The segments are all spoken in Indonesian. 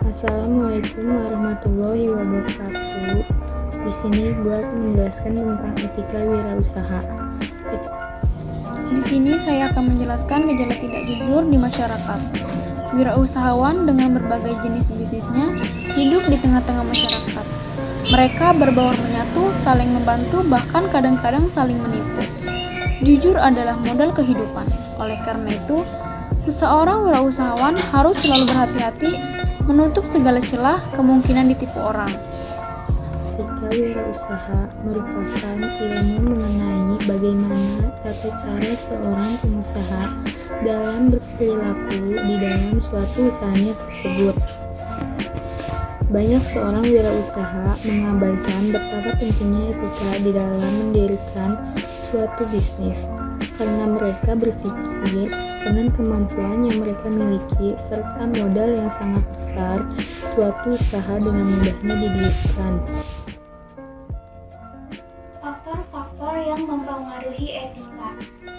Assalamualaikum warahmatullahi wabarakatuh. Di sini gue akan menjelaskan tentang etika wirausaha. Di sini saya akan menjelaskan gejala tidak jujur di masyarakat. Wirausahawan dengan berbagai jenis bisnisnya hidup di tengah-tengah masyarakat. Mereka berbaur menyatu, saling membantu, bahkan kadang-kadang saling menipu. Jujur adalah modal kehidupan. Oleh karena itu, seseorang wirausahawan harus selalu berhati-hati menutup segala celah kemungkinan ditipu orang. Etika wirausaha merupakan ilmu mengenai bagaimana tata cara seorang pengusaha dalam berperilaku di dalam suatu usahanya tersebut. Banyak seorang wirausaha mengabaikan betapa pentingnya etika di dalam mendirikan suatu bisnis, karena mereka berpikir dengan kemampuan yang mereka miliki serta modal yang sangat besar, suatu usaha dengan mudahnya didirikan. Faktor-faktor yang mempengaruhi etika.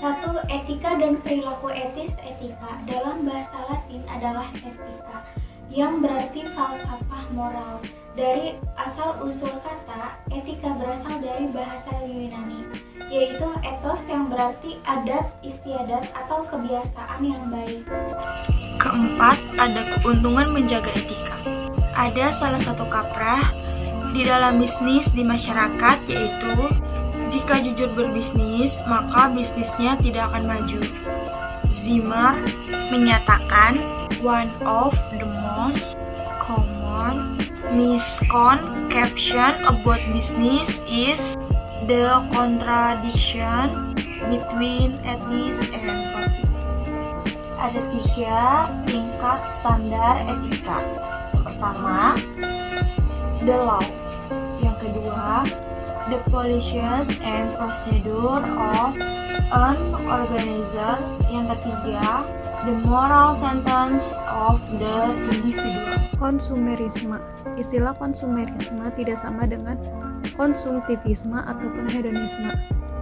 1. Etika dan perilaku etis. Etika dalam bahasa Latin adalah etika, yang berarti falsafah moral. Dari asal-usul kata, etika berasal dari bahasa Yunani, yaitu ethos yang berarti adat istiadat atau kebiasaan yang baik. Keempat, ada keuntungan menjaga etika. Ada salah satu kaprah di dalam bisnis di masyarakat, yaitu jika jujur berbisnis, maka bisnisnya tidak akan maju. Zimmer menyatakan, one of the most common misconception about business is the contradiction between ethics and profit. Ada 3 tingkat standar etika. Yang pertama, the law. Yang kedua, the policies and procedure of an organizer. Yang ketiga, the moral sentence of the individual. Konsumerisme. Istilah konsumerisme tidak sama dengan konsumtivisme ataupun hedonisme.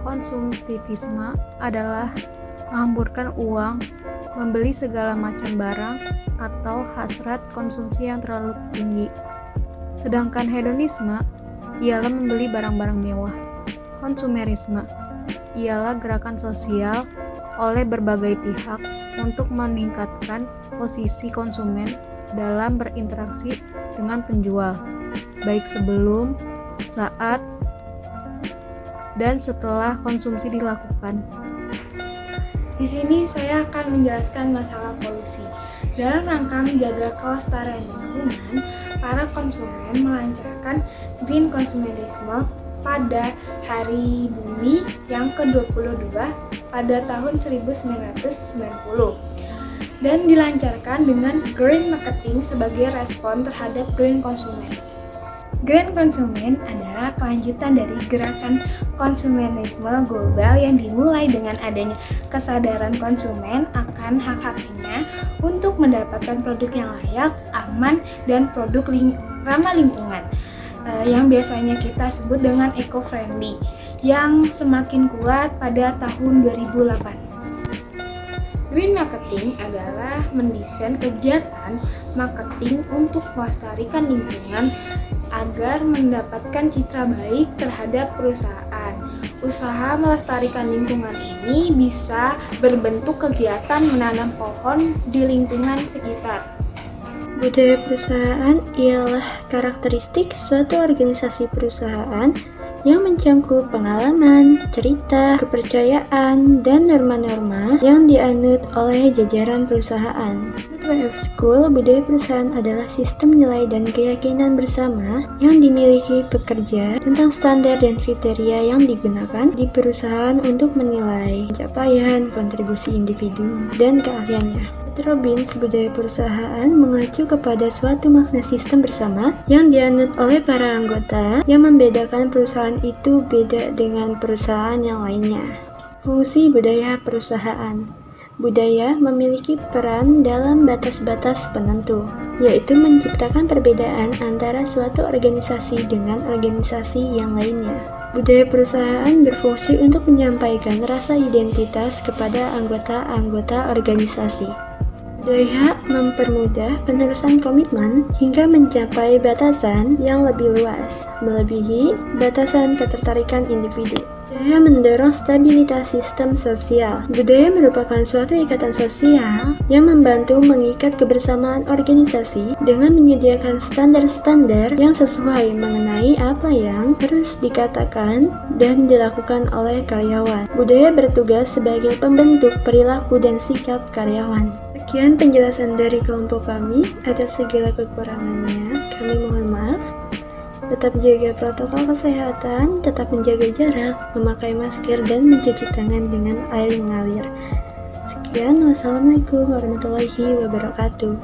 Konsumtivisme adalah menghamburkan uang, membeli segala macam barang, atau hasrat konsumsi yang terlalu tinggi. Sedangkan hedonisme ialah membeli barang-barang mewah. Konsumerisme ialah gerakan sosial oleh berbagai pihak untuk meningkatkan posisi konsumen dalam berinteraksi dengan penjual, baik sebelum, saat, dan setelah konsumsi dilakukan. Di sini saya akan menjelaskan masalah polusi. Dalam rangka menjaga kelestarian lingkungan, para konsumen melancarkan green consumerism pada Hari Bumi yang ke-22 pada tahun 1990 dan dilancarkan dengan green marketing sebagai respon terhadap green konsumen. Green konsumen adalah kelanjutan dari gerakan konsumerisme global yang dimulai dengan adanya kesadaran konsumen akan hak-haknya untuk mendapatkan produk yang layak, aman, dan produk ramah lingkungan, yang biasanya kita sebut dengan eco-friendly, yang semakin kuat pada tahun 2008. Green marketing adalah mendesain kegiatan marketing untuk melestarikan lingkungan agar mendapatkan citra baik terhadap perusahaan. Usaha melestarikan lingkungan ini bisa berbentuk kegiatan menanam pohon di lingkungan sekitar. Budaya perusahaan ialah karakteristik suatu organisasi perusahaan yang mencangkup pengalaman, cerita, kepercayaan, dan norma-norma yang dianut oleh jajaran perusahaan. Menurut WF School, budaya perusahaan adalah sistem nilai dan keyakinan bersama yang dimiliki pekerja tentang standar dan kriteria yang digunakan di perusahaan untuk menilai pencapaian, kontribusi individu, dan keahliannya. Robbins, budaya perusahaan mengacu kepada suatu makna sistem bersama yang dianut oleh para anggota yang membedakan perusahaan itu beda dengan perusahaan yang lainnya. Fungsi budaya perusahaan. Budaya memiliki peran dalam batas-batas penentu, yaitu menciptakan perbedaan antara suatu organisasi dengan organisasi yang lainnya. Budaya perusahaan berfungsi untuk menyampaikan rasa identitas kepada anggota-anggota organisasi. Budaya mempermudah penerusan komitmen hingga mencapai batasan yang lebih luas, melebihi batasan ketertarikan individu. Budaya mendorong stabilitas sistem sosial. Budaya merupakan suatu ikatan sosial yang membantu mengikat kebersamaan organisasi dengan menyediakan standar-standar yang sesuai mengenai apa yang harus dikatakan dan dilakukan oleh karyawan. Budaya bertugas sebagai pembentuk perilaku dan sikap karyawan. Sekian penjelasan dari kelompok kami. Atas segala kekurangannya, kami mohon maaf. Tetap jaga protokol kesehatan, tetap menjaga jarak, memakai masker, dan mencuci tangan dengan air mengalir. Sekian, wassalamualaikum warahmatullahi wabarakatuh.